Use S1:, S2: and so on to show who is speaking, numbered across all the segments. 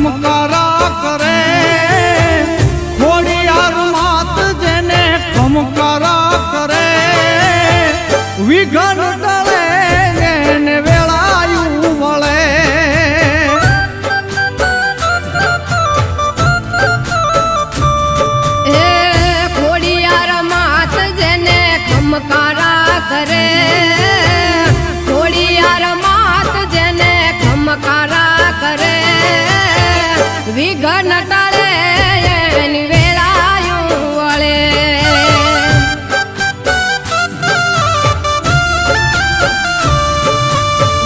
S1: ખમકારા કરે ખોડિયાર માત જેને ખમકારા કરે વિઘન ટળે એને વેળાયું વળે
S2: ખોડિયાર માત જેને ખમકારા કરે ખોડિયાર માત જેને ખમકારા કરે વિઘન ટળે એની વેળાયું વળે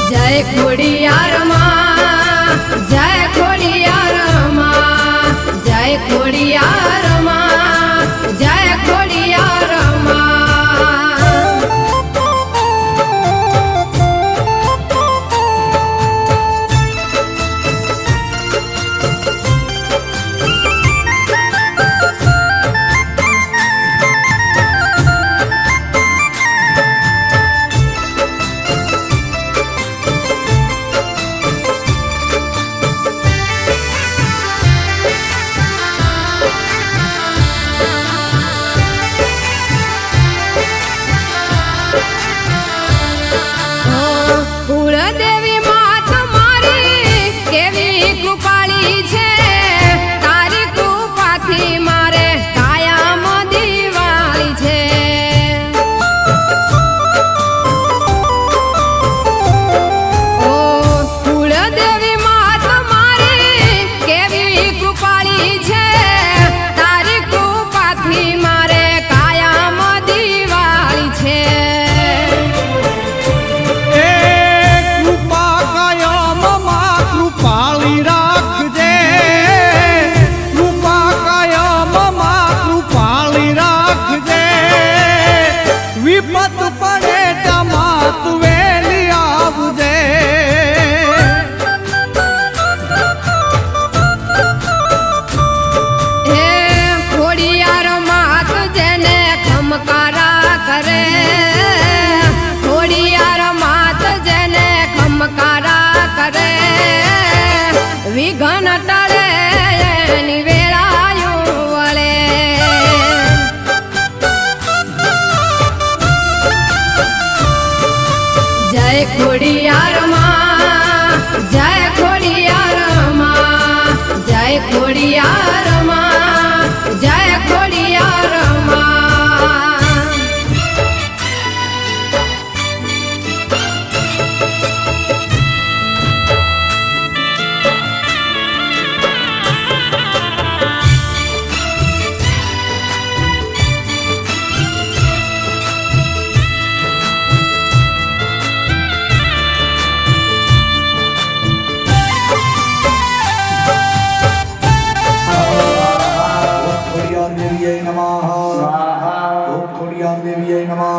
S2: જય ખોડિયાર માં જય ખોડિયાર માં જય ખોડિયાર માં જય ખોડિયાર માં કુળદેવી માત મારી કેવી કૃપાળી છે તારી કૃપાથી મારે કાયમ દિવાળી છે ઓ કુળદેવી માત મારી કેવી કૃપાળી છે તારી કૃપાથી મારે કાયમ દિવાળી છે
S1: પાળી રાખજે કૃપા કાયમમાં કૃપાળી રાખજે વિપત પડે તમા તું વેલી આવજે
S2: હે ખોડિયાર માત જેને ખમકારા કરે ખોડિયાર માત જેને ખમકારા કરે વિઘન ટળે એની વેળાયું વળે જય ખોડિયાર માં જય ખોડિયાર માં જય ખોડિયાર માં જય ખોડિયાર માં
S1: ओम खोडियार देवीये नमः स्वाहा ओम खोडियार देवीये नमः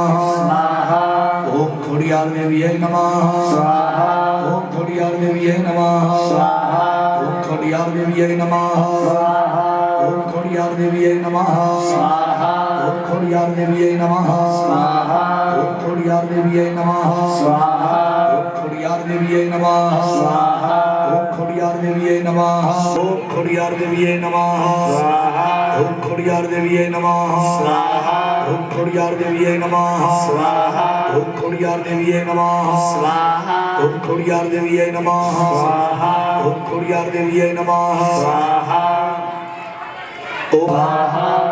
S1: स्वाहा ओम खोडियार देवीये नमः स्वाहा ओम खोडियार देवीये नमः स्वाहा ओम खोडियार देवीये नमः स्वाहा ओम खोडियार देवीये नमः स्वाहा ओम खोडियार देवीये नमः स्वाहा ओम खोडियार देवीये नमः ओम खोडियार देवीये नमः स्वाहा ओम खोडियार देवीये नमः स्वाहा ओम खोडियार देवीये नमः स्वाहा ओम खोडियार देवीये नमः स्वाहा ओम खोडियार देवीये नमः स्वाहा ओम खोडियार देवीये नमः स्वाहा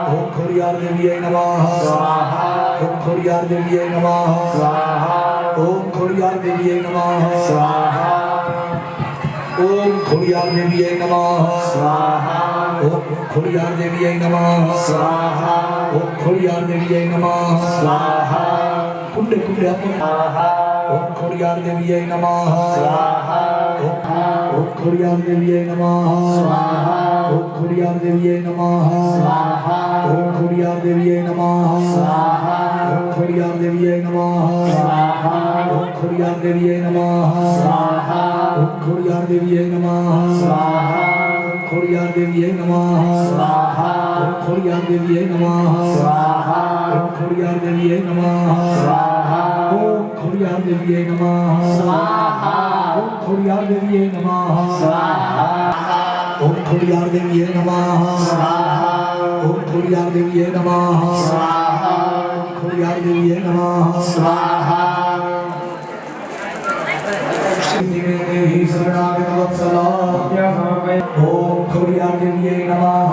S1: ओम खोडियार देवीये नमः स्वाहा ओम खोडियार देवीये नमः स्वाहा ओम खोडियार देवीये नमः स्वाहा ओम खोडियार देवीये नमः स्वाहा ओम खोडियार देवीये नमः स्वाहा ओम खोडियार देवीये नमः स्वाहा कुंडे कुंडे ओम खोडियार देवीये नमः स्वाहा ओम खोडियार देवीये नमः स्वाहा ओम खोडियार देवीये नमः स्वाहा ओम खोडियार देवीये नमः स्वाहा ओम खोडियार देवीये नमः स्वाहा ओम खोडियार देवीये नमः स्वाहा ओम खोडियार देवीये नमः स्वाहा ओम खोडियार देवीये नमः स्वाहा ओम खोडियार देवीये नमः स्वाहा ओम खोडियार देवीये नमः स्वाहा ओम खोडियार देवीये नमः स्वाहा ओम खोडियार देवीये नमः स्वाहा ओम खोड़ियार देवी नमः ओम खोड़ियार देवी नमः ओम खोड़ियार देवी नमः श्री देवी शरणागत वत्सला ओम खोड़ियार देवी नमः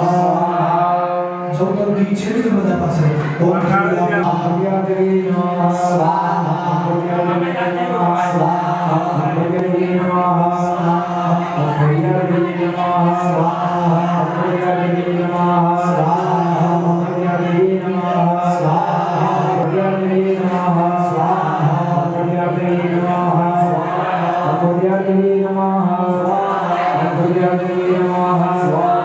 S1: जो तो पीछे भी बता पास है ओम खोड़ियार देवी नमः स्वाहा खोड़ियार देवी नमः स्वाहा खोड़ियार देवी नमः स्वाहा खोड़ियार देवी नमः स्वाहा खोड़ियार देवी नमः स्वाहा खोड़ियार देवी नमः स्वाहा खोड़ियार देवी नमः स्वाहा खोड़ियार देवी नमः स्वाहा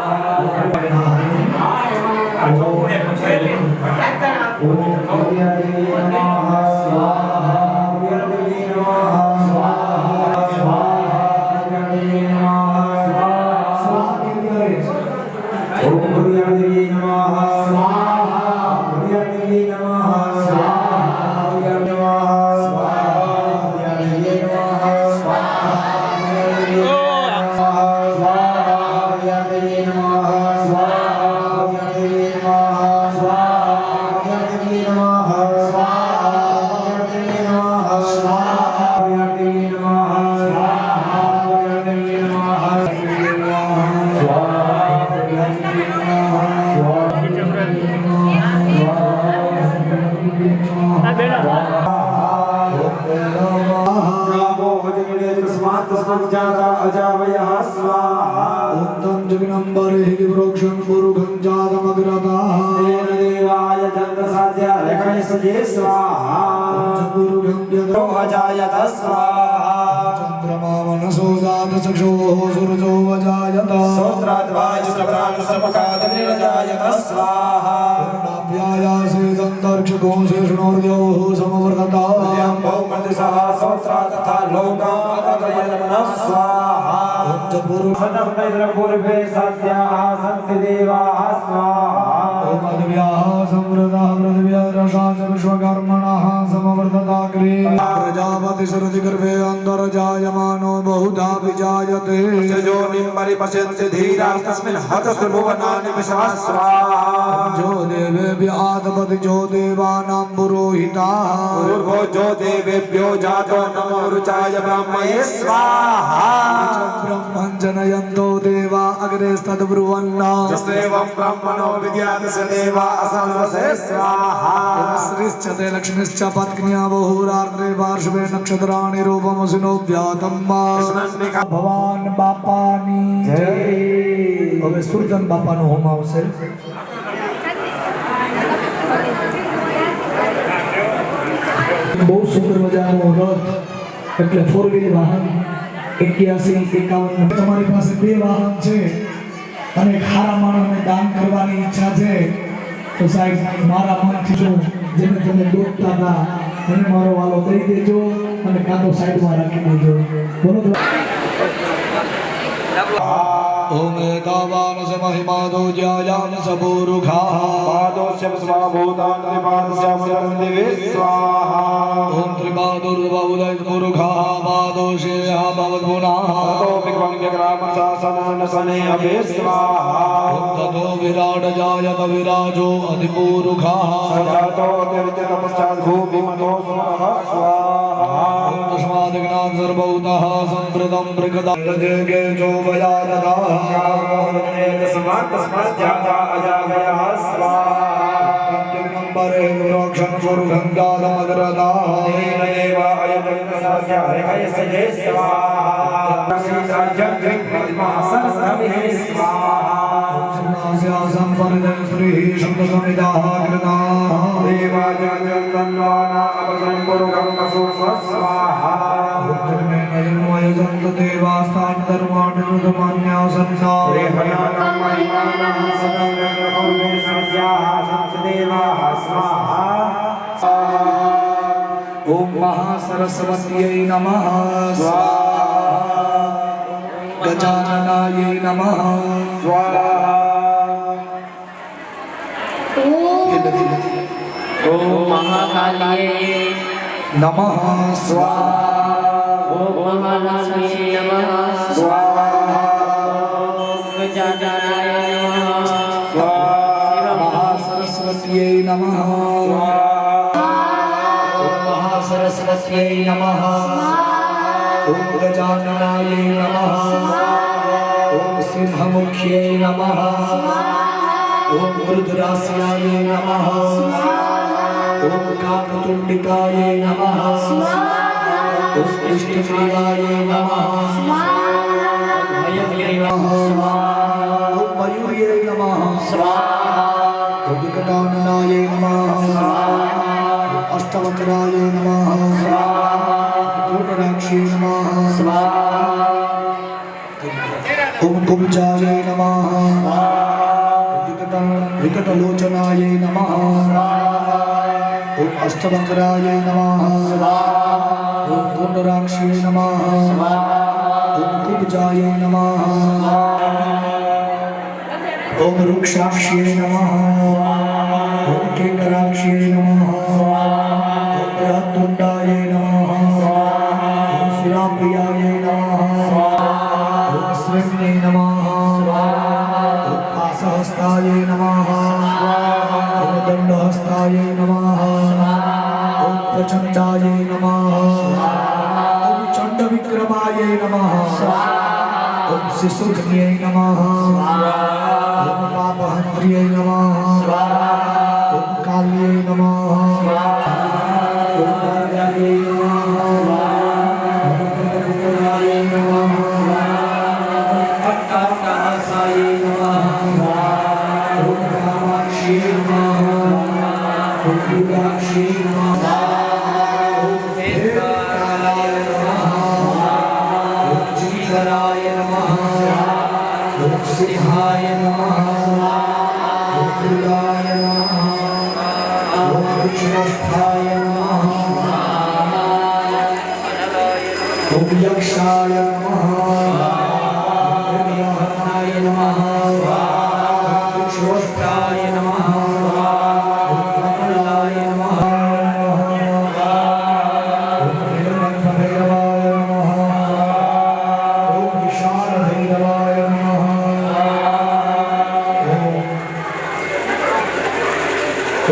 S1: खोड़ियार देवी नमः स्वाहा खोड़ियार देवी नमः प्रजापति शरदि गर्भे अंदर जायमानो बहुधा विजायते जो निम्बरि पश्यन्ति धीरा तस्मिन् हतस्तु भुवनानि विश्वास्वा जो देवेभ्य आदपति जो देवानां पुरोहिता पूर्वो जो देवेभ्यो जातो नमो रुचाय ब्रह्मणे स्वाहा ब्रह्मं जनयन्तो देवा अग्रे तद्ब्रुवन्ना जसेवं ब्रह्मणो विद्यात् स देवा असंवसे स्वाहा श्रीश्चते लक्ष्मीश्च पत्न्या बहुरात्रे पार्श्वे नक्षत्राणि रूपमसिनो व्यातम्मा भगवान बापानी जय હવે સુરજન બાપાનો હોમ આવશે બહુ સુંદર મજાનો રથ એટલે 4 વ્હીલ વાહન 81 51 તમારી પાસે બે વાહન છે અને ખારા માણસને દાન કરવાની ઈચ્છા છે તો સાહેબ મારા મનથી જો જેને તમે દોખતા હતા એને મારો વાલો દઈ દેજો અને કાંતો સાઈડમાં રાખી દેજો બોલો ओम एतावान स महिमादो ज्यायान सबूरुखा पादोस्य स्वाभूतान त्रिपादस्यामुरं दिवे स्वाहा ओम त्रिपादुर्बहुदय मुरुखा पादोषे भवद्गुणा ततो विक्रमग्रामशासनन सने अभे स्वाहा ओम ततो विराट जायत विराजो अधिपूरुखा सजातो तीर्थतपश्चात् भूमिमतो स्वाहा ओम तस्माद् सर्वभूतः संप्रदं प्रकदा जगे जो वयानदा तस्मात् जाता अजागयः स्वाहा नंबरे रोक्षण गुरु गंगाधमग्रदा देव अयतस्य हरिहयस्य स्वाहा श्री स्वाहा संपर्जन श्री शब्दसमिदाः कृता देवाजन्वाना अपगं गुरुगं स्वाहा यजन्त देवास्तान धर्माणि रुदमान्यासन्ना रेहयानं महिमानं सदं पूर्वे सत्याः सत्देवाः स्वाहा ओम महासरस्वत्यै नमः स्वाहा गजाननायै नमः स्वाहा
S2: ओम महाकालिये
S1: नमः स्वाहा
S2: ओम महालक्ष्मी नमः
S1: स्वाहा ओम गजाननाय नमः ओम सिंहमुख्यै नमः ओम रुद्रास्याय नमः ओम काकतुंडिकाय नमः ओम इष्टदेवाय नमः ओम मयूर्यै नमः ओम विकटाननाय नमः अष्टवक्राय नमः पूर्णराक्षे नमः ओम कुब्जाय नमः विकटलोचनाय नमः ओम अष्टवक्राय नमः ओम पूर्णराक्षे नमः ओम कुब्जाय नमः ओम रुक्षाक्षे नमः ओम केकराक्षे नमः ओम बृहत्तुण्डाय नमः ओम सुराप्रियाय नमः ओम श्रीन्ये नमः ओम पाशहस्ताय नमः ओम दण्डहस्ताय नमः ओम प्रचण्डाय नमः ओम चण्डविक्रमाय नमः ओम शिशुघ्न्यै नमः ओम पापहन्त्र्यै नमः ओम काल्यै नमः ओम काल्यायै नमः ओम कटकटकाय नमः अट्टाट्टहासाय नमः ओम कामाक्षी नमः ओम दुर्गाक्षी नमः ओम वेदकालाय नमः ओम जीवराय नमः ओम सिंहाय नमः ओम दुर्गाय नमः ओम विष्णुस्थाय नमः ओम यक्षाय नमः ओम ब्रह्मणाय नमः ओम विष्णुस्थाय नमः ओम कमलाय नमः ओम नीलकण्ठभैरवाय नमः ओम विशालभैरवाय नमः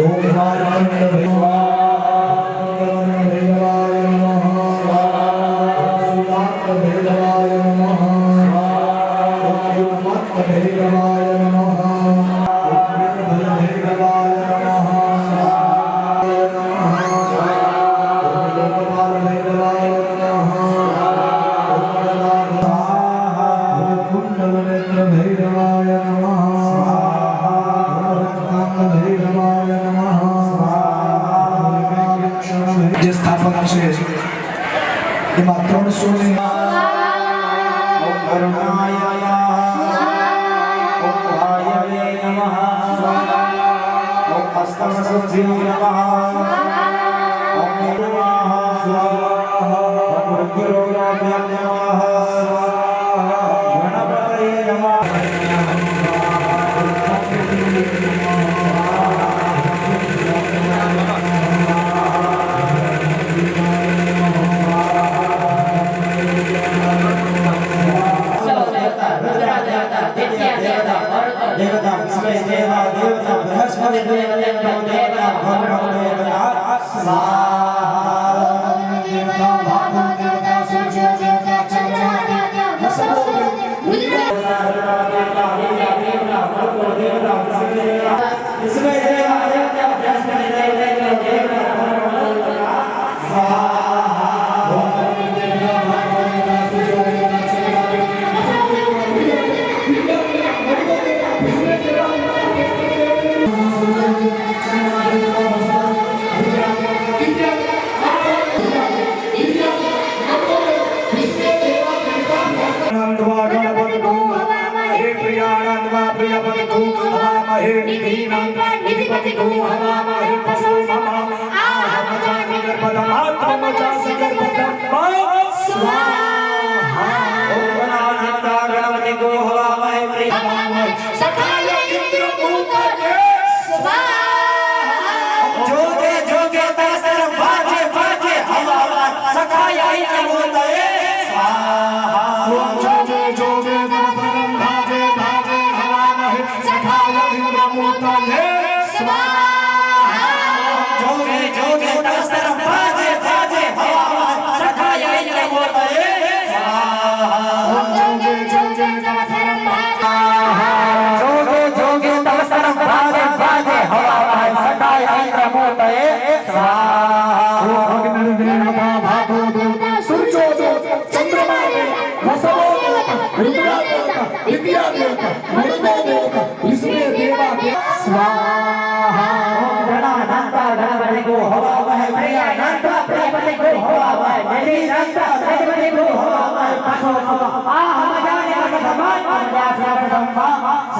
S1: ओम मार्कण्डभैरवाय नमः ओम सुदान्तभैरवाय नमः ओम उन्मत्तभैरवाय नमः ओम वीरभद्रभैरवाय नमः ओम लोकपालभैरवाय नमः ओम ओम कुण्डलनेत्रभैरवाय नमः भैरवाय नमः જે સ્થાપક છે એમાં 300 ની
S3: ओम करुणाय ओम भायाय नमः ओम अष्टमशुद्धि नमः ओम नमः ओम रुद्रोगाभ्यां नमः गणपतये नमः देवता विश्वे देवा देवता बृहस्पति देवता देवता भगवान देवता स्वाहा
S4: देवता भागो देवता सूर्य देवता चंद्र देवता
S3: विश्वे देवा देवता बृहस्पति देवता देवता भगवान देवता स्वाहा
S4: निधिपति को हवामहे पशु मम आहमजामि गर्भदम् आत्मजामि गर्भदम् स्वाहा
S3: ओम गणानाथा गणपति को हवामहे प्रियमहे
S4: सखाय इंद्रभूतये स्वाहा
S3: जोगे जोगे दासर बाजे बाजे हवा सखाय इंद्रभूतये स्वाहा
S1: ओम जोगे जोगे नवपदं भाजे भाजे हवामहे सखाय इंद्रभूतये
S4: स्वाहा
S3: जोगे जोगे दासर बाजे बाजे हवा सखाय इंद्रभूतये
S1: रुद्रा देवता विद्या देवता मरुतो देवता विष्णु देवा स्वाहा
S3: गणानांता गणपति को हवामहे प्रियानांता प्रियपति को हवामहे मेलीनांता प्रियपति को हवामहे पासो आ हम जाने का समान पंजाब प्रथम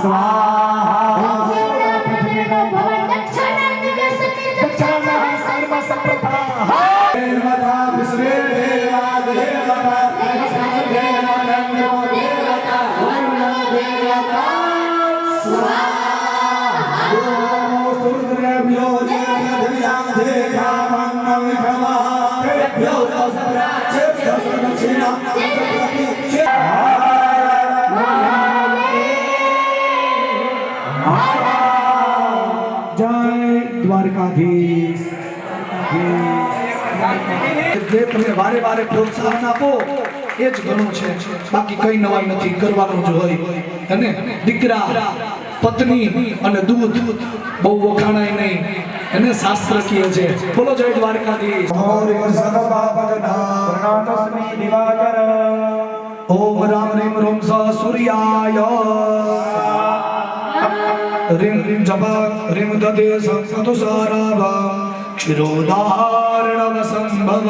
S3: स्वाहा
S4: भवन दक्षिणा दक्षिणा सर्व संप्रथा
S1: देवता विष्णु देवा देवता जय द्वारकाधीश જે તમે વારે વારે પ્રોત્સાહન આપો એ જ ઘણું છે બાકી કઈ નવાઈ નથી કરવાનું જ હોય અને દીકરા પત્ની અને દૂધ બહુ વખાણાય નહીં એને શાસ્ત્ર કહે છે બોલો જય દ્વારકાધીશ
S3: प्रणतस्मै दिवाकर
S1: ओम राम रीम रोम स सूर्याय रीम रीम जप रीम ददे संतुसाराभ क्षीरोदाहरणव संभव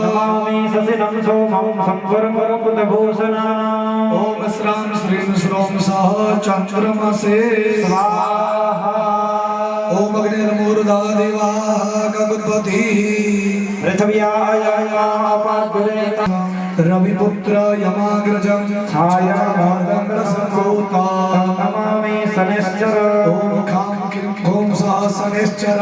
S3: नमामि ससिनं सोमं संवरं बुधभूषणम्
S1: ओम श्राम श्रीम श्रोम सह चंद्रमसे स्वाहा ओम अग्निर्मूर्धा देवा गगुपति
S3: पृथिव्यायापाद्गुरेता
S1: रविपुत्र यमाग्रजं छायावादं संभूता
S3: नमामि शनैश्चर
S1: ओम खां किं खों सह शनैश्चर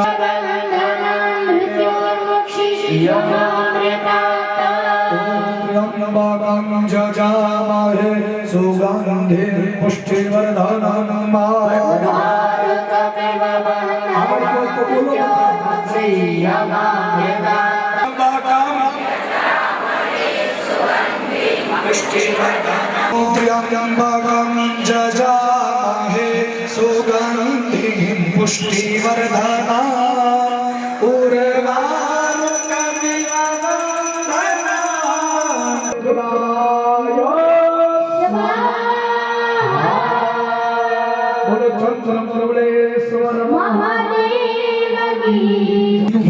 S1: त्र्यम्बकं जजामहे सुगन्धे पुष्टिवर्धनं त्र्यम्बकं जजामहे सुगन्धिं पुष्टिवर्धना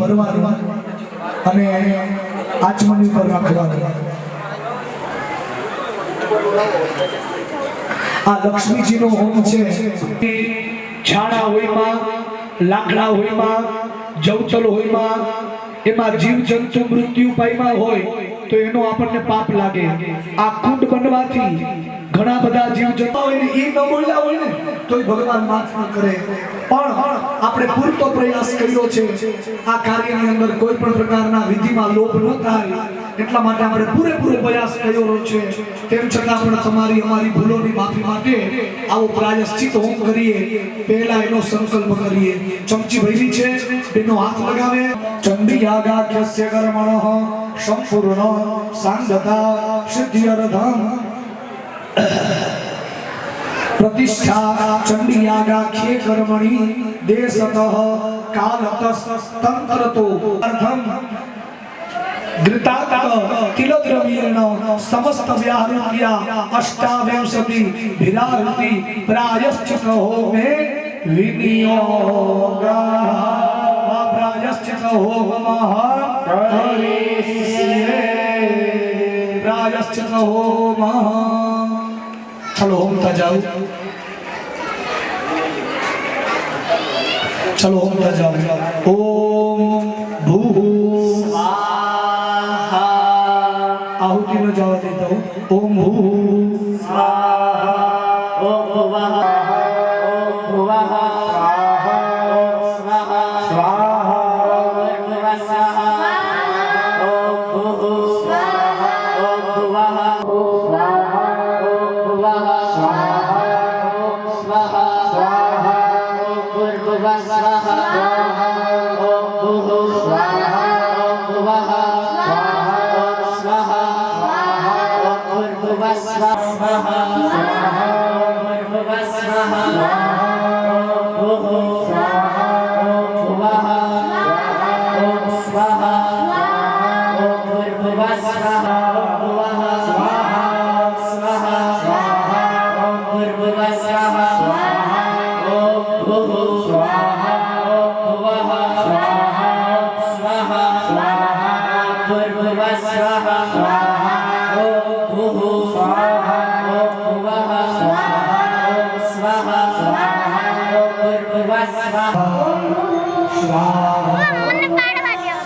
S1: ભરવાનું અને આચમની પર રાખવાનું આ લક્ષ્મીજીનો હોમ છે છાણા હોયમાં લાકડા હોયમાં જવતલ હોયમાં એમાં જીવ જંતુ મૃત્યુ પામ્યા હોય તો એનો આપણને પાપ લાગે આ કુંડ બનવાથી ઘણા બધા જીવ જંતુ હોય ને એ ન બોલ્યા હોય ને તોય ભગવાન માફ ન કરે પણ આપણે પૂરતો પ્રયાસ કર્યો છે આ કાર્યની અંદર કોઈ પણ પ્રકારના વિધિમાં લોભ ન થાય એટલા માટે આપણે પૂરેપૂરો પ્રયાસ કર્યો છે તેમ છતાં પણ તમારી અમારી ભૂલોની માફી માટે આવો પ્રાયશ્ચિત હોમ કરીએ પહેલા એનો સંકલ્પ કરીએ ચમચી ભરી છે એનો હાથ લગાવે ચંડી યાગાખ્યસ્ય કર્મણઃ સંપૂર્ણ સાંગતા સિદ્ધ્યર્ધમ प्रतिष्ठा चंडीयागाख्ये कर्मणि देशतः कालतस्तंत्रतो अर्धम घृतात् तिलद्रव्येण समस्त व्याहृत्या अष्टाविंशति भिराहृति प्रायश्चित होमे विनियोगः प्रायश्चित होमः करिष्ये प्रायश्चित होमः चलो होमता जाओ चलो होमता जाओ ओम भूः
S2: स्वाहा
S1: आहुति में जावा देता हूँ ओम भूः
S2: स्वाहा ओम भुवः ओम भुवः स्वाहा ओम स्वाहा स्वाहा ओम भुवः स्वाहा ओम भूः स्वाहा ओम भुवः स्वाहा ओम भुवः स्वाहा ओम स्वाहा स्वाहा ओम भूर्भुवः स्वाहा ओम भूः स्वाहा ओम भुवः स्वाहा ओम स्वाहा ओम भूर्भुवः स्वाहा ओम भूर्भुवः स्वाहा ओम भूः स्वाहा ओम भुवः ओम स्वाहा ओम भूर्भुवः स्वाहा ओम भुवः स्वाहा स्वाहा
S4: મને પાડવા દો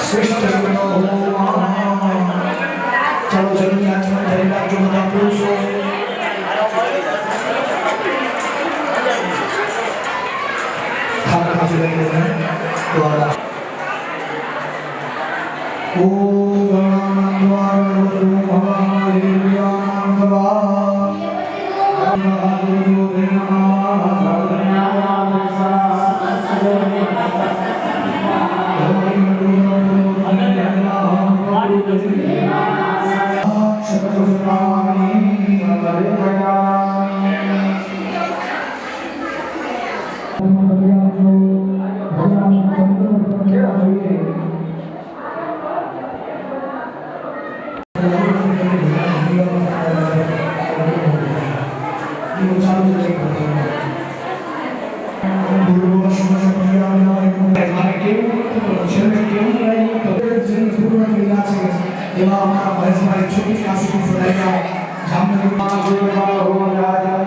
S1: શ્રેષ્ઠ જગતનો ચાલો જલ્દી આચમન કરી રાખજો બધા પુરુષો ખાતા ખાતે લઈ લેજો દ્વારા ઓમ એવા અમારા મહેશભાઈ છોટી કાશી ફરાયા જામનગરમાં જોવા હો રાજા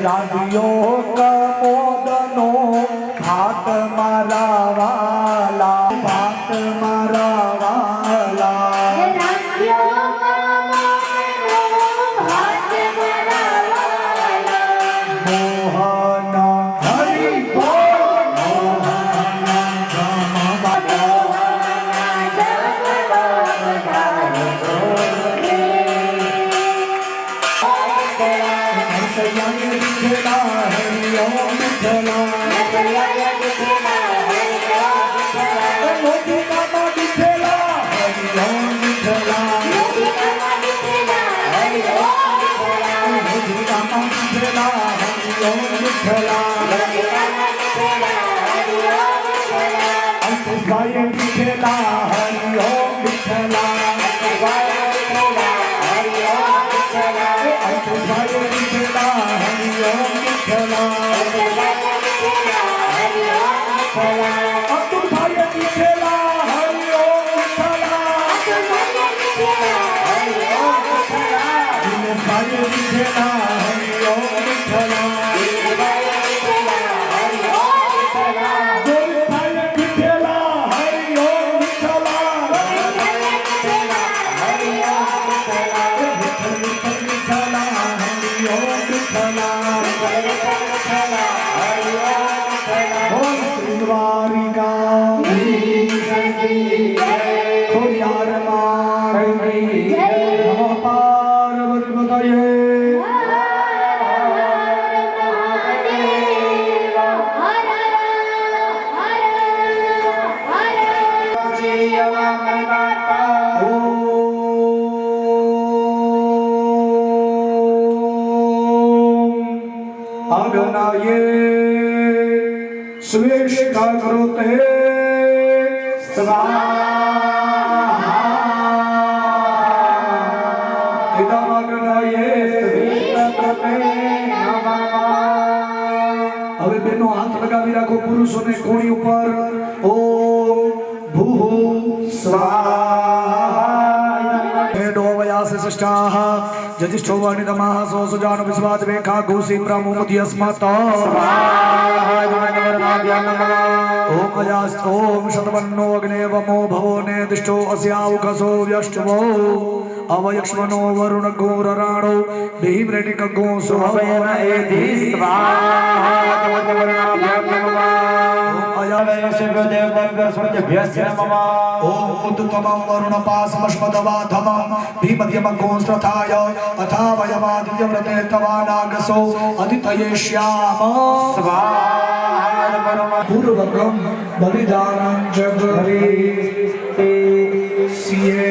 S1: राधियों का मोदनो भात मारा वाला भात मारा वाला मोहन हरि बोल आगनाये स्वेष्टा करोते स्वाहा इदम आगनाये स्वेष्टा करोते नमः હવે બેનો હાથ લગાવી રાખો પુરુષોને કોણી ઉપર ઓમ ભૂ સ્વાહા એડો વયાસ સષ્ટાહ जजिष्ठो वर्णितमाः सोऽसुजानु विश्वास वेखा घोषी ब्रह्मोद्यस्मत् ओम अजास्त ओम शतवन्नो अग्ने वमो भवो नेदिष्टो अस्यावकसो व्यष्टवो अवयक्ष्मनो वरुण घोरराणो भीमरेणिक गो सुभवेन एधि स्वाहा ओम उद्तमं वरुणपासमश्मदवाधमं भीमध्यमगोंस्त्रथाय अथा वयमादित्यव्रते तवानागसो अदितयेष्याम पूर्वकं बलिदानं जगरि सिये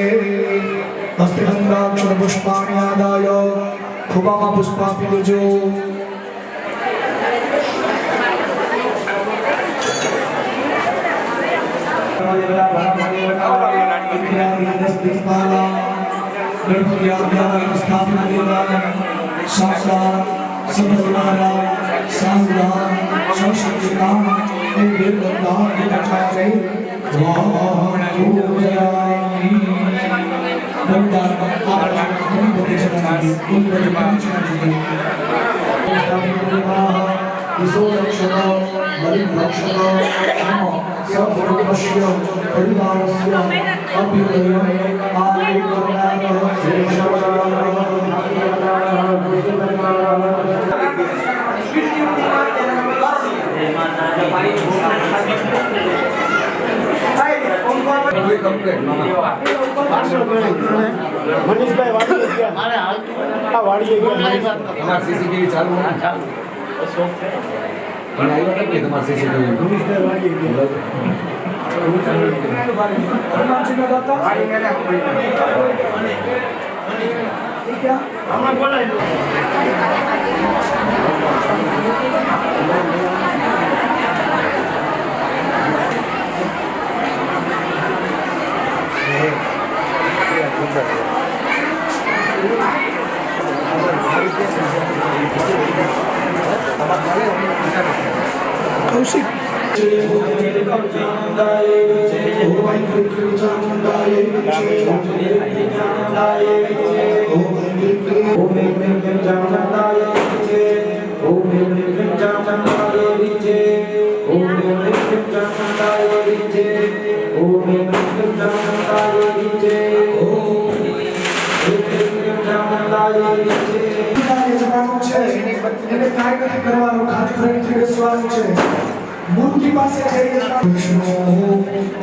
S1: हस्तिगन्धाक्षरपुष्पाणि आदाय पुष्पापिजो
S5: મનીષભાઈ વાડી ગયા
S6: તમાર સીસીટીવી ચાલુ અને આવ્યો કે તમાર સીસીટીવી
S5: મનીષભાઈ વાડી
S1: कौशिक मूर्ति પાસે છે વિષ્ણુ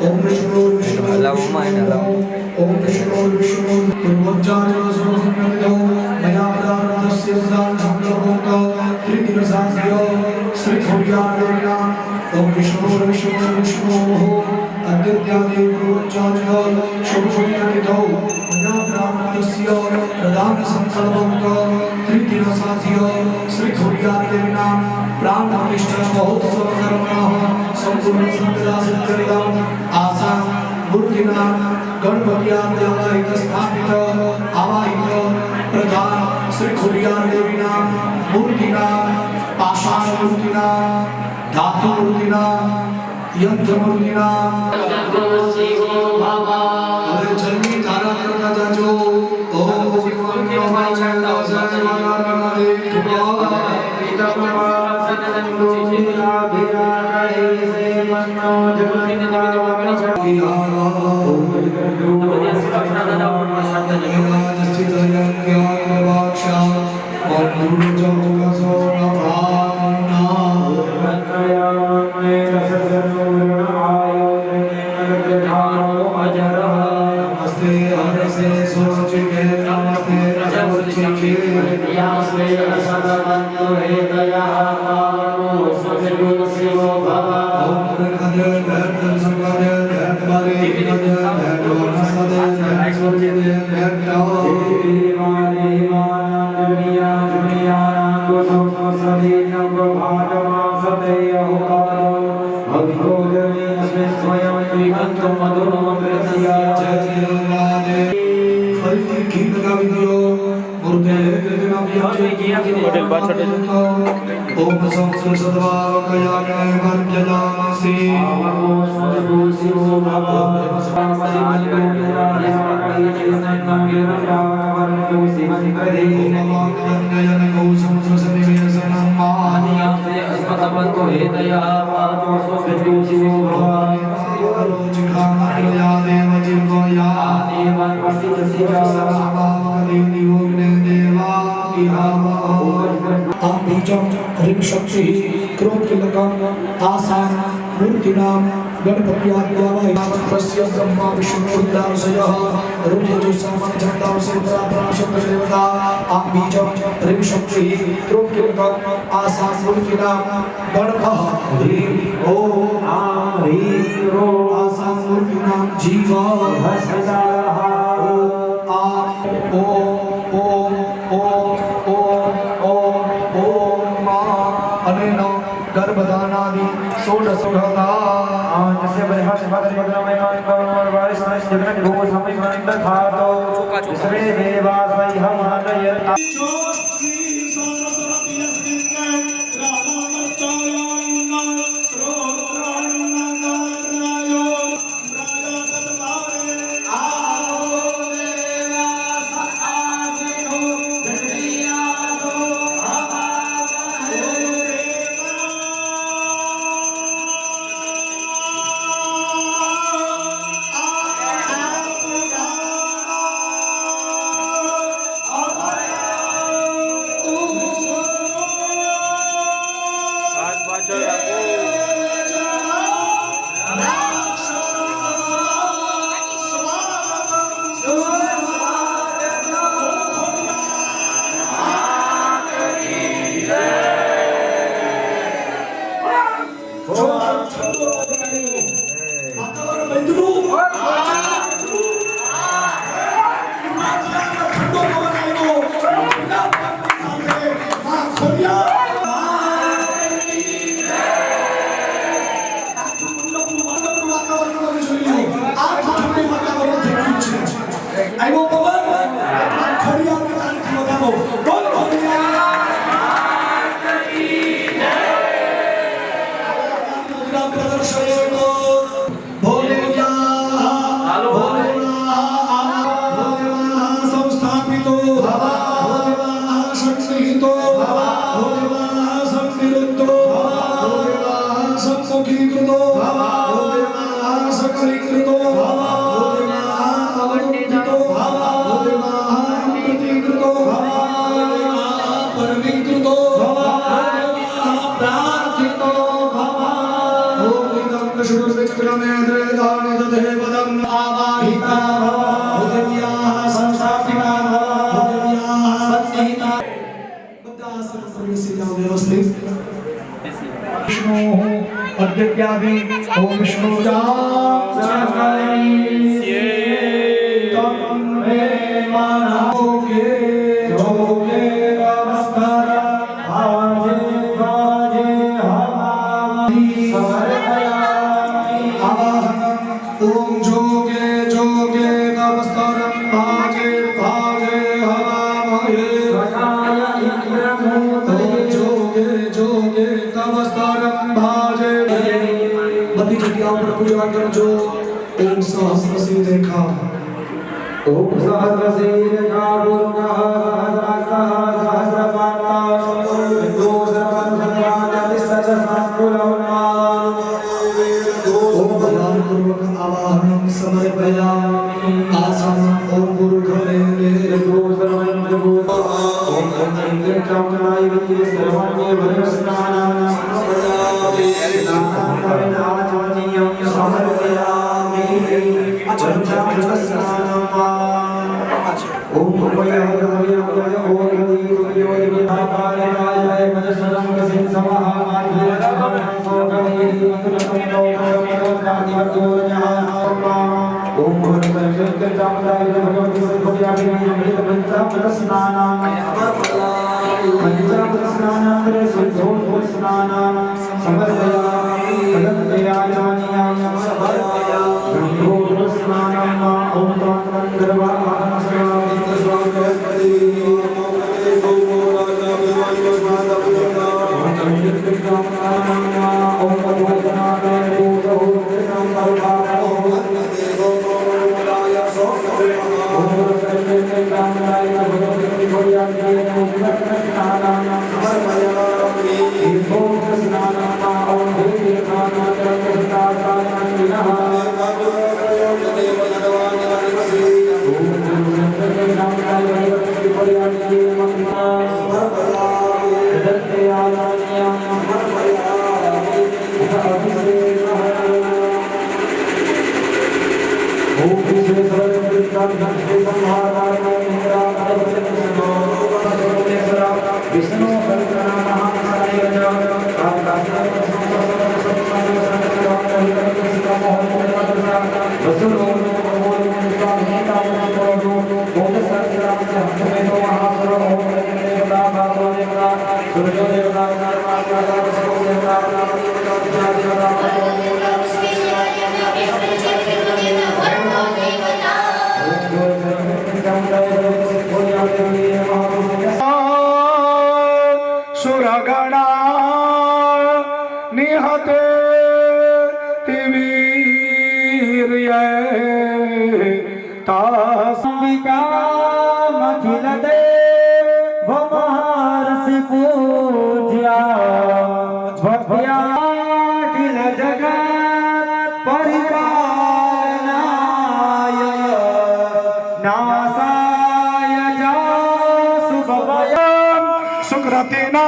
S1: ઓમ વિષ્ણુ વિષ્ણુ ઓમ વિષ્ણુ વિષ્ણુ પૂર્વજાનો સમસ્તો મયા પ્રારબ્ધસ્ય સાંજ્ઞોતો ત્રિદિવસાસ્ય શ્રી ખોડિયારના ઓમ વિષ્ણુ વિષ્ણુ વિષ્ણુ અદ્યાદિ પૂર્વજાનો શુભશુભ્યમિતો મયા પ્રારબ્ધસ્ય પ્રધાન સંકલ્પંતો ત્રિદિવસાસ્ય શ્રી ખોડિયારના प्राण प्रतिष्ठा महोत्सव सर्वनाः संपूर्ण संप्रदा सिद्धिर्दम आसाम मूर्तिना गणपति आद्यावाहित स्थापित आवाहित प्रधान श्री खोडियार देवीना मूर्तिना पाषाण मूर्तिना धातु मूर्तिना यंत्र मूर्तिना अरे जन्मी धारा करता जाजो ओम शक्ति क्रोध के लगाम आसान मूर्तिनां गणपत्याद्यावाय तस्य ब्रह्मा विष्णुरुद्रांशयः रुद्रजुसामञ्जन्तांशेन्द्राप्राशब्ददेवता आम्बीजं ह्रीं त्रोक्यं आसा मूर्तिनां गणपः ह्रीं ॐ आसा मूर्तिनां जीवा हस्ताः अनेन गर्भदानादि षोडशोघता
S3: तस्य सर्वे देवाः
S1: अद्यापि ओम विष्णु ओम सहस्रशीर्षा ओम सहस्रशीर्षा पूर्णः सहस्रपाता ओम ध्यानपूर्वक आवाहनं समर्पयामि आसनं ओम गुरुघरे
S3: Amen.
S1: सुरगणा निहते तिवीर्य
S3: तासंबिका मखिलते भमहर्षि पूज्या भक्त्या अखिल जगत् परिपालनाय नासाय च शुभवयम्
S1: सुकृतिना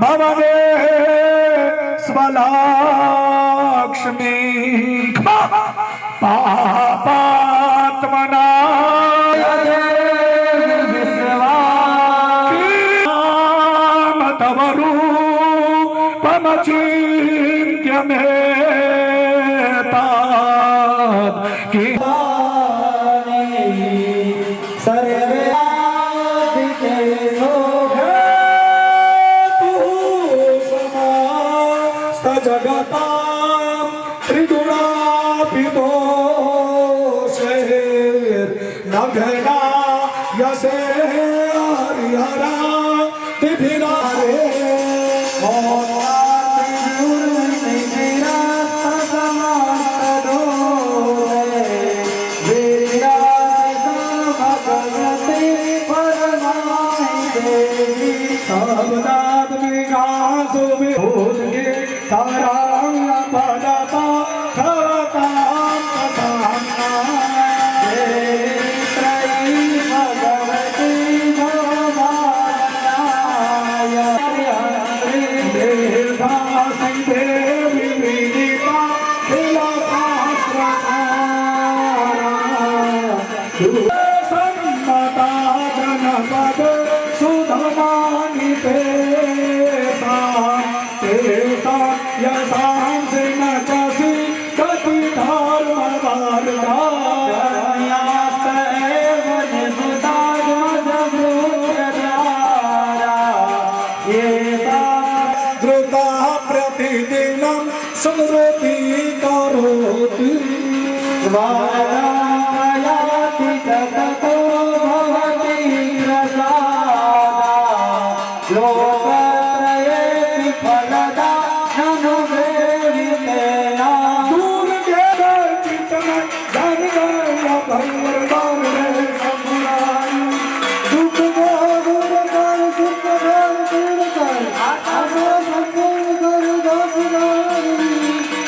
S1: भवने स्वलाक्ष्मी पापात्मना तव रूपमचिन्त्य मे जगता त्रिगुणापितो नघना यसे हरिहरा दिभिरारे प्रतिदिनं संरोति करोति
S3: वायाति ततो भवति प्रसादा लोकत्रये विफलदा ननु वेदितेना
S1: दूर गेला चिंतन जन गया भगवान रे समुराई
S3: दुख दूर कर सुख दूर कर आत्मा संपूर्ण कर दासदारी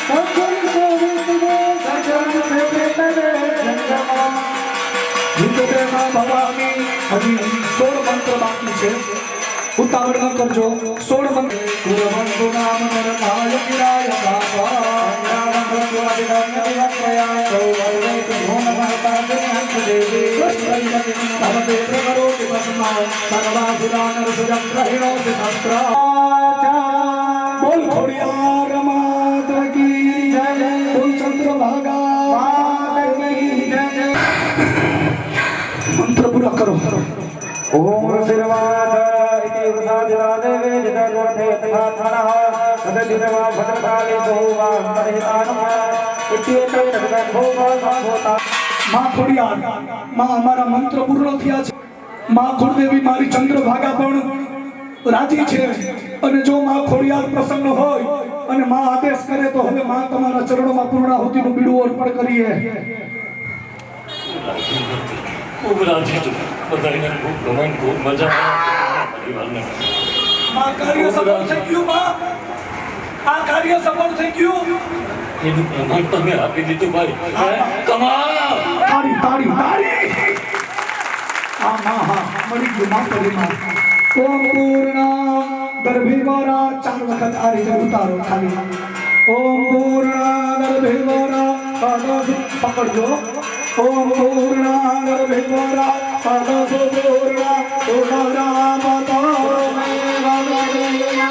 S3: सत्संग
S1: भवानी हजी 16 मंत्र बाकी है उतावળ न करजो 16 मंत्र गुरुवंतु नाम नरनाय किराय बाबा नाम ब्रह्मवादि धर्मयाय सौवर्णे भूम महताते हंस देवी कृष्णयति भवते प्रकरो विपस्मा सर्वासुरानर सुजग्रहिणो सिद्धस्त्र बोल खोड़ियार मात की जय बोल चंद्रभागा मात की जय मंत्र पूरा करो
S3: ओम श्रीवाद इति वृषादिरादेवे जितगोधे तथा थनः तददिवा भद्रकाले बहुवा परिहितानः इत्येते तदभोगा संभोता
S1: मां खोड़ियार मां हमारा मंत्र पूर्ण થયા છે मां कुलदेवी मारी चंद्रभागा પણ રાજી છે અને જો માं ખોડિયાર પ્રસન્ન હોય અને માं આદેશ કરે તો હવે માं તમારા ચરણોમાં પૂર્ણાહુતિનું બીડું અર્પણ કરીએ
S7: ખૂબ રાજી છું બધાને ખૂબ ગમે ખૂબ મજા આવે પરિવારને
S1: मां કાર્ય સફળ થઈ ગયું માं આ કાર્ય સફળ થઈ ગયું
S7: એનું પ્રમાણ તમે આપી દીધું ભાઈ કમાલ
S1: તાળી તાળી તાળી આ માं હા મળી ગયું માं પરિમાણ ओम पूर्ण गर्भिवरा 4 वखत आ રીતે ઉતારો ખાલી ओम पूर्ण गर्भिवरा पादो पकड़ो ओम पूर्ण गर्भिवरा पादो पूर्ण उदारा माता मे भगवतीना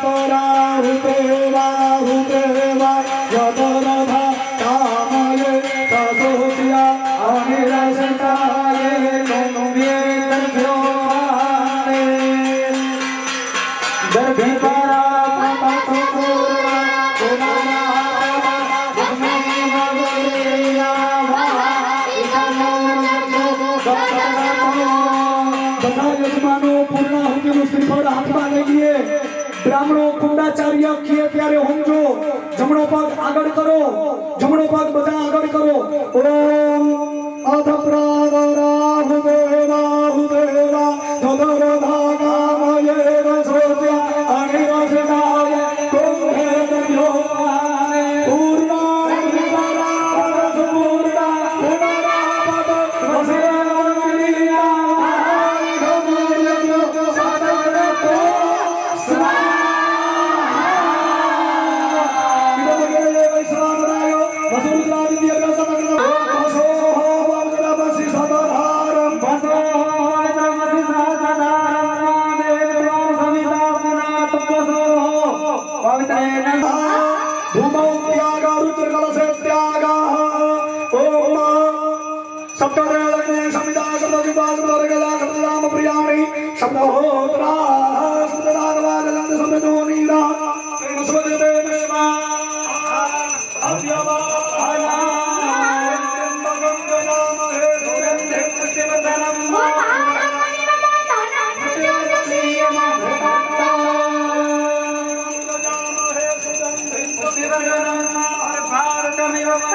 S1: तोरा हुतेवा हुतेवा यदरभा कामये तदोति મંગલાચાર્ય કીએ ત્યારે સમજો જમણો પગ આગળ કરો જમણો પગ બધા આગળ કરો ઓમ અધ પ્રાગરાહુદેવા હુદેવા તદર ભાગામયે રસોત્ય અનિરસનાય કુંભે દયો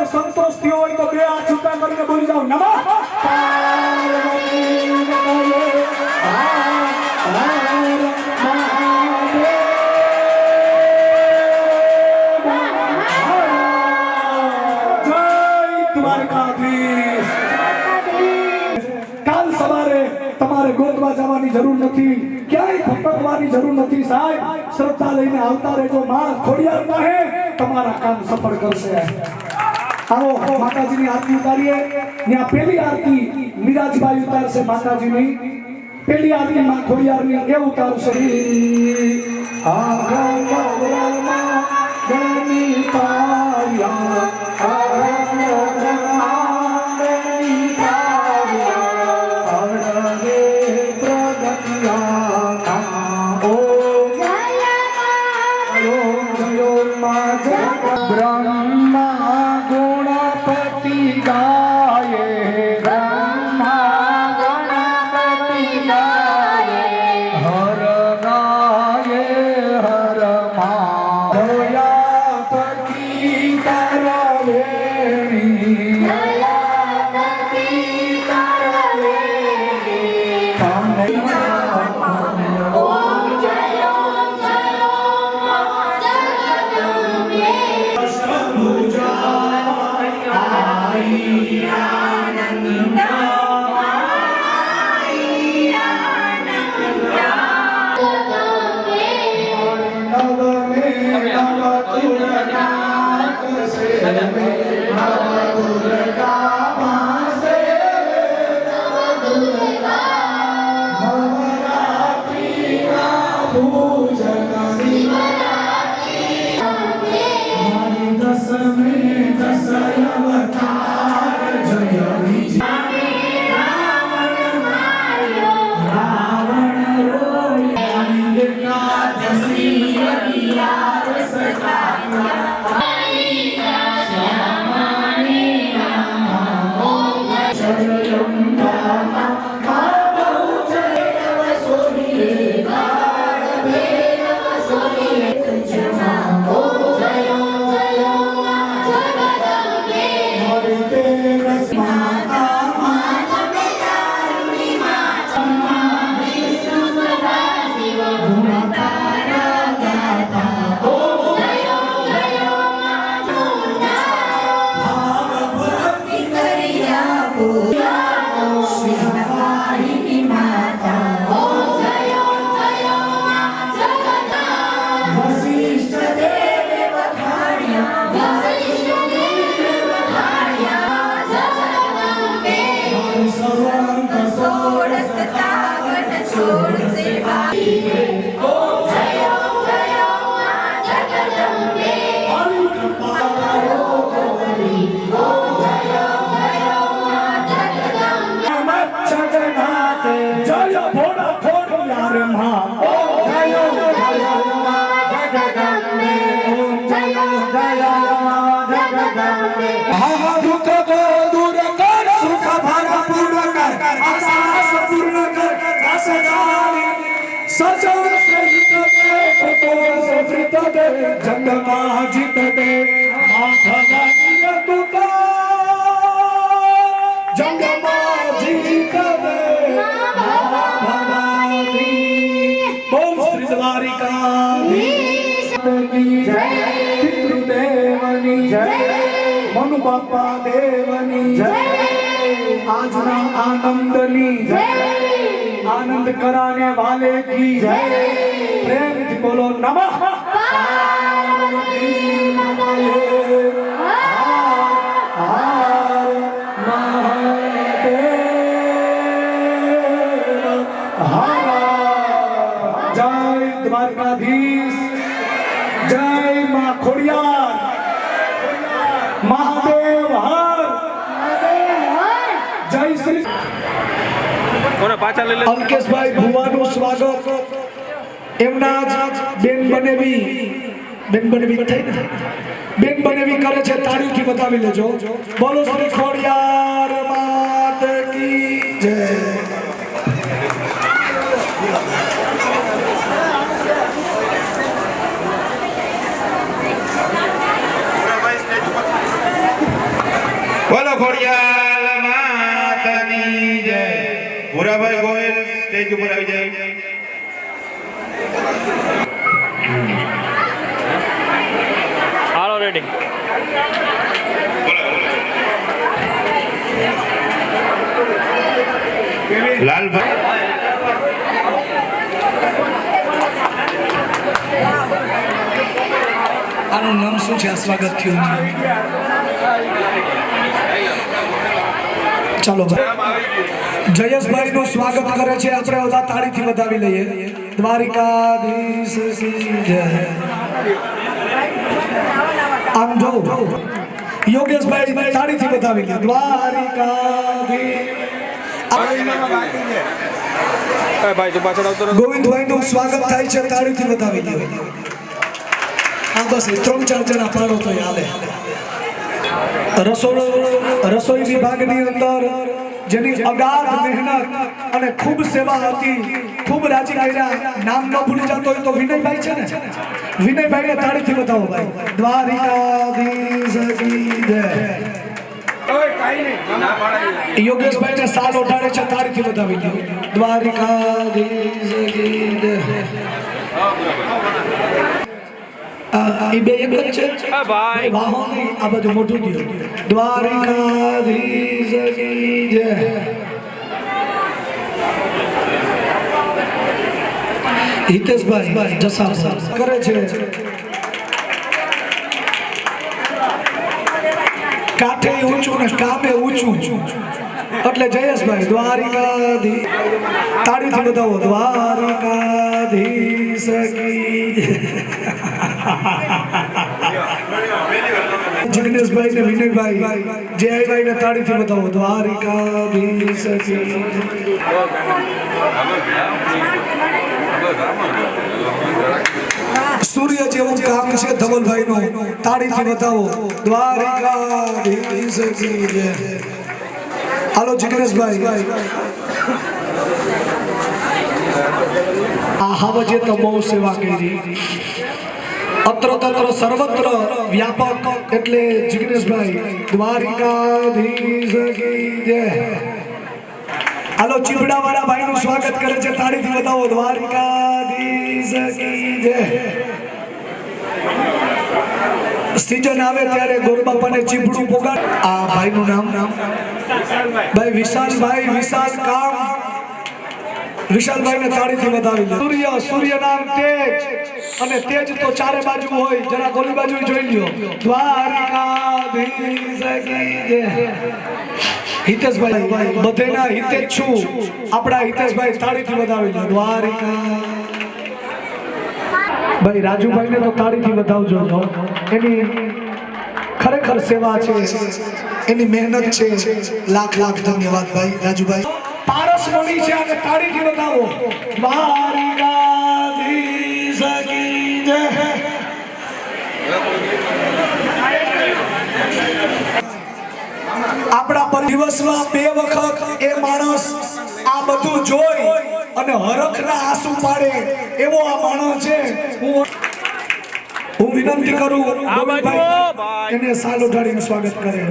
S1: संतोष हो तो बे हाथ छूटा करके बोली जाओ नमः काल सवारे તમારે ગોતવા જવાની જરૂર નથી ક્યાંય ભટકવાની જરૂર નથી સાહેબ શ્રદ્ધા લઈને આવતા રહેજો માં ખોડિયાર પાસે તમારા કામ સફળ કરશે आओ माता जी ने आरती उतारिए यहाँ पहली आरती मिराजभाई उतारसे माता जी ने पहली आरती मां खोड़ियार ने ये उतारसे હા દુઃખ કો દૂર કર સુખ ભરપૂર કર આશા પૂર્ણ કર રસ જાની સજવ સહિત દે સફિત દે જંગમાં જીત દે માથા તુકા જંગમાં જીત દે બોલ શ્રી દ્વારિકાધીશ કી જય પિતૃદેવની જય મનુ બાપા દેવની જય આજના આનંદની જય आनंद कराने वाले की जय प्रेम से बोलो नमः पार्वती महादेव हर महादेव हर जय द्वारकाधीश जय मां खोड़ियार महादेव हर जय श्री અંકેશભાઈ ભુવાનું સ્વાગત એમના જ બેન બનેવી થઈ ને બેન બનેવી કરે છે તાળીઓથી બતાવી લેજો બોલો શ્રી ખોડિયાર માત કી જય
S8: બોલો ખોડિયાર માતની જય ભૂરાભાઈ ગોયલ સ્ટેજ ઉપર આવી જાય
S5: હાલો રેડી
S8: લાલભાઈ
S1: આનું નામ શું છે આ સ્વાગત થયું ચાલો જયેશભાઈ નું સ્વાગત કરે છે આપણે બધા તાળીથી વધાવી લઈએ દ્વારિકાધીશ જય આમ જો યોગેશભાઈ તાળીથી વધાવી લે દ્વારિકાધીશ ગોવિંદભાઈ નું સ્વાગત થાય છે તાળીથી વધાવી લે આ બસ 3-4 જણા પાડો તો હાલે રસોઈ વિભાગની અંદર જેની અગાધ મહેનત અને ખૂબ સેવા હતી ખૂબ રાજી કર્યા નામ ન ભૂલી જતો હોય તો વિનયભાઈ છે ને વિનયભાઈને તાળીથી બતાવો ભાઈ દ્વારિકાધીશ કી જય યોગેશભાઈને સાલ ઓઢાડે છે તાળીથી બતાવી દો દ્વારિકાધીશ કી જય એ બે એક જ છે ભાઈ વાહો નહીં આ બધું મોટું દિયો દ્વારિકાધીશ કી જય હિતેશભાઈ જસા કરે છે કાઠે ઊંચું ને કામે ઊંચું એટલે જયેશભાઈ દ્વારિકાધીશ તાળીથી બતાવો દ્વારિકાધીશ કી જિગ્નેશભાઈ ને વિનયભાઈ જયભાઈ ને તાળીથી બતાવો દ્વારિકાધીશ કી સૂર્ય જેવું કામ છે ધવલભાઈ નું તાળીથી બતાવો દ્વારિકાધીશ કી જય હાલો જિગ્નેશભાઈ આ હાવજે તો બહુ સેવા કરી અત્ર તત્ર સર્વત્ર વ્યાપક એટલે જિગ્નેશભાઈ દ્વારિકાધીશ કી જય હાલો ચીબડા વાળા ભાઈ નું સ્વાગત કરે છે તાળીથી બતાવો દ્વારિકાધીશ કી જય સીઝન આવે ત્યારે ગોરબાપાને ચીબડું પોગાડ આ ભાઈ નું નામ ભાઈ વિશાલભાઈ વિશાલ કામ વિશાલભાઈ ને તાળીથી વધાવી લે સૂર્યના તેજ અને તેજ તો ચારે બાજુ હોય જરા ગોલી બાજુ જોઈ લ્યો દ્વારિકાધીશ કી જય હિતેશભાઈ બધેના હિતે છું આપણા હિતેશભાઈ તાળીથી વધાવી લે દ્વારિકા ભાઈ રાજુભાઈ ને તો તાળીથી વધાવજો એની ખરેખર સેવા છે એની મહેનત છે લાખ લાખ ધન્યવાદ ભાઈ રાજુભાઈ પારસ મળી છે અને તાળીથી વધાવો દ્વારિકાધીશ કી જય દિવસમાં 2 વખત એ માણસ આ બધું જોઈ અને હરખના આંસુ પાડે એવો આ માણસ છે. હું વિનંતી કરું ગોવિંદભાઈ એને સાલ ઉઠાડીને સ્વાગત કરે.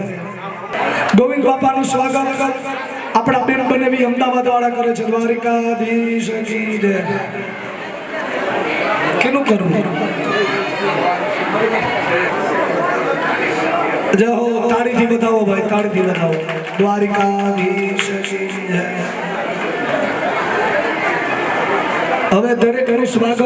S1: ગોવિંદ બાપાનું સ્વાગત આપણા બેન બનેવી અમદાવાદ વાળા કરે છે. દ્વારિકાધીશ કી જય. કેનું કરવું જય હો. તાળીથી બતાવો ભાઈ, તાળીથી બતાવો. દ્વારિકાધીશ કી જય. હવે દરેકનું સ્વાગત